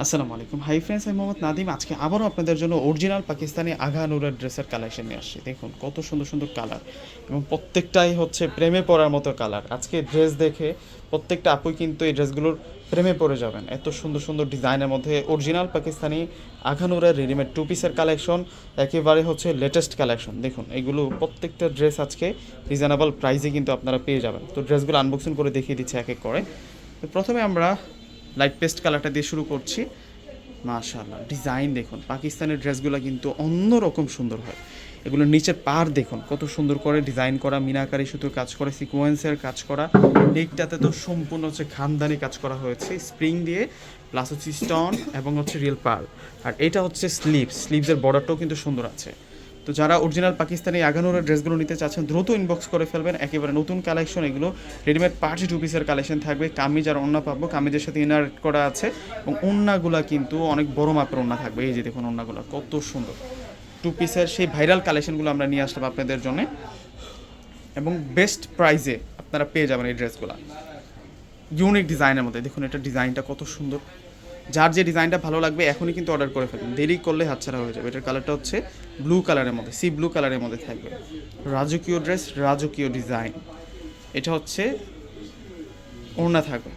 আসসালামু আলাইকুম। Hi friends, আমি মোহাম্মদ নাদিম। আজকে আবারও আপনাদের জন্য অরিজিনাল পাকিস্তানি আগা নুরের ড্রেসের কালেকশন নিয়ে আসছি। দেখুন কত সুন্দর সুন্দর কালার, এবং প্রত্যেকটাই হচ্ছে প্রেমে পড়ার মতো কালার। আজকে ড্রেস দেখে প্রত্যেকটা আপুই কিন্তু এই ড্রেসগুলোর প্রেমে পড়ে যাবেন। এত সুন্দর সুন্দর ডিজাইনের মধ্যে অরিজিনাল পাকিস্তানি আগা নুরের রেডিমেড টু পিসের কালেকশন, একেবারে হচ্ছে লেটেস্ট কালেকশন। দেখুন এগুলো প্রত্যেকটা ড্রেস আজকে রিজনেবল প্রাইসে কিন্তু আপনারা পেয়ে যাবেন। তো ড্রেসগুলো আনবক্সিং করে দেখিয়ে দিচ্ছি এক এক করে। তো প্রথমে আমরা লাইট পেস্ট কালারটা দিয়ে শুরু করছি। মাশাআল্লাহ, ডিজাইন দেখুন, পাকিস্তানের ড্রেসগুলো কিন্তু অন্যরকম সুন্দর হয়। এগুলোর নিচের পার দেখুন কত সুন্দর করে ডিজাইন করা, মিনাকারি সুতোর কাজ করা, সিকোয়েন্সের কাজ করা। নেকটাতে তো সম্পূর্ণ হচ্ছে খানদানি কাজ করা হয়েছে স্প্রিং দিয়ে, প্লাস হচ্ছে স্টোন এবং হচ্ছে রিয়েল পার্ল। আর এটা হচ্ছে স্লিভসের বর্ডারটাও কিন্তু সুন্দর আছে। তো যারা অরিজিনাল পাকিস্তানি আগানোরের ড্রেসগুলো নিতে চাচ্ছেন দ্রুত ইনবক্স করে ফেলবেন। একেবারে নতুন কালেকশন এগুলো, রেডিমেড পার্টি টু পিসের কালেকশন থাকবে। কামিজ আর ওড়না পাবো, কামিজের সাথে ইনার করা আছে, এবং ওড়নাগুলা কিন্তু অনেক বড় মাপের ওড়না থাকবে। এই যে দেখুন ওড়নাগুলো কত সুন্দর। টু পিসের সেই ভাইরাল কালেকশনগুলো আমরা নিয়ে আসলাম আপনাদের জন্য, এবং বেস্ট প্রাইজে আপনারা পেয়ে যাবেন এই ড্রেসগুলো ইউনিক ডিজাইনের মধ্যে। দেখুন এটা ডিজাইনটা কত সুন্দর। যার যে ডিজাইনটা ভালো লাগবে এখনই কিন্তু অর্ডার করে ফেলুন, দেরি করলে হাতছাড়া হয়ে যাবে। এটার কালারটা হচ্ছে ব্লু কালারের মধ্যে, সি ব্লু কালারের মধ্যে থাকবে। রাজকীয় ড্রেস, রাজকীয় ডিজাইন। এটা হচ্ছে ওড়না থাকবে।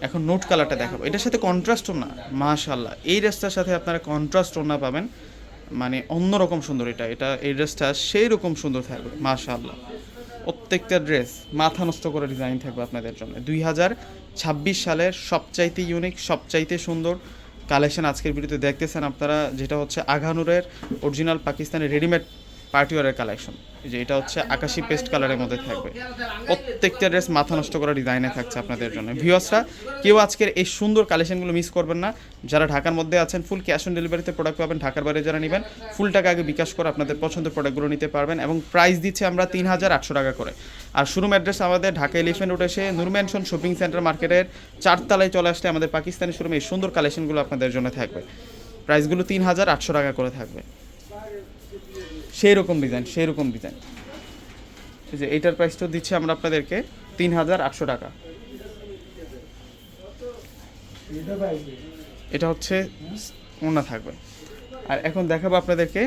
এখন নোট কালারটা দেখাবো, এটার সাথে কন্ট্রাস্ট ওড়না। মাশাআল্লাহ, এই ড্রেসটার সাথে আপনারা কন্ট্রাস্ট ওড়না পাবেন, মানে অন্যরকম সুন্দর। এটা এই ড্রেসটা সেই রকম সুন্দর থাকবে। মাশাআল্লাহ, প্রত্যেকটা ড্রেস মাথা নষ্ট করে ডিজাইন থাকবে আপনাদের জন্য। 2026 সালের সবচাইতে ইউনিক, সবচাইতে সুন্দর কালেকশন আজকের ভিডিওতে দেখতেছেন আপনারা, যেটা হচ্ছে আঘানুরের অরিজিনাল পাকিস্তানি রেডিমেড পার্টিওয়ারের কালেকশন। যে এটা হচ্ছে আকাশি পেস্ট কালারের মধ্যে থাকবে। প্রত্যেকটা ড্রেস মাথা নষ্ট করা ডিজাইনে থাকছে আপনাদের জন্য। ভিউয়ার্সরা কেউ আজকের এই সুন্দর কালেকশনগুলো মিস করবেন না। যারা ঢাকার মধ্যে আছেন ফুল ক্যাশ অন ডেলিভারিতে প্রোডাক্ট পাবেন। ঢাকার বাইরে যারা নেবেন ফুল টাকা আগে বিকাশ করে আপনাদের পছন্দের প্রোডাক্টগুলো নিতে পারবেন, এবং প্রাইস দিচ্ছে আমরা 3800 টাকা করে। আর শোরুম অ্যাড্রেস আমাদের ঢাকা এলিফ্যান্ট রোড এসে নূর ম্যানশন শপিং সেন্টার মার্কেটের 4তলায় চলে আসলে আমাদের পাকিস্তানি শোরুমে এই সুন্দর কালেকশনগুলো আপনাদের জন্য থাকবে। প্রাইসগুলো 3800 টাকা করে থাকবে। সেই রকম ডিজাইন, সেই রকম ডিজাইন। যে এইটার প্রাইসটা দিচ্ছি আমরা আপনাদেরকে 3800 টাকা। এটা হচ্ছে ওড়না থাকবে। আর এখন দেখাবো আপনাদেরকে,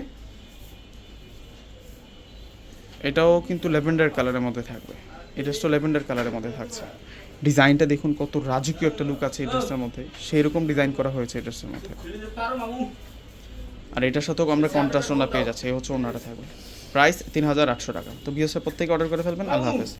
এটাও কিন্তু ল্যাভেন্ডার কালারের মধ্যে থাকবে। এই ড্রেসটা ল্যাভেন্ডার কালারের মধ্যে থাকছে। ডিজাইনটা দেখুন কত রাজকীয় একটা লুক আছে এই ড্রেসটার মধ্যে, সেই রকম ডিজাইন করা হয়েছে এই ড্রেসটার মধ্যে। আর এটার সাথেও আমরা কন্ট্রাস্ট ওড়না পেয়ে যাচ্ছি। এই হচ্ছে ওড়নাটা থাকবে। প্রাইস 3800 টাকা। তো বিএসএ প্রত্যেকে অর্ডার করে ফেলবেন। আল্লাহ হাফেজ।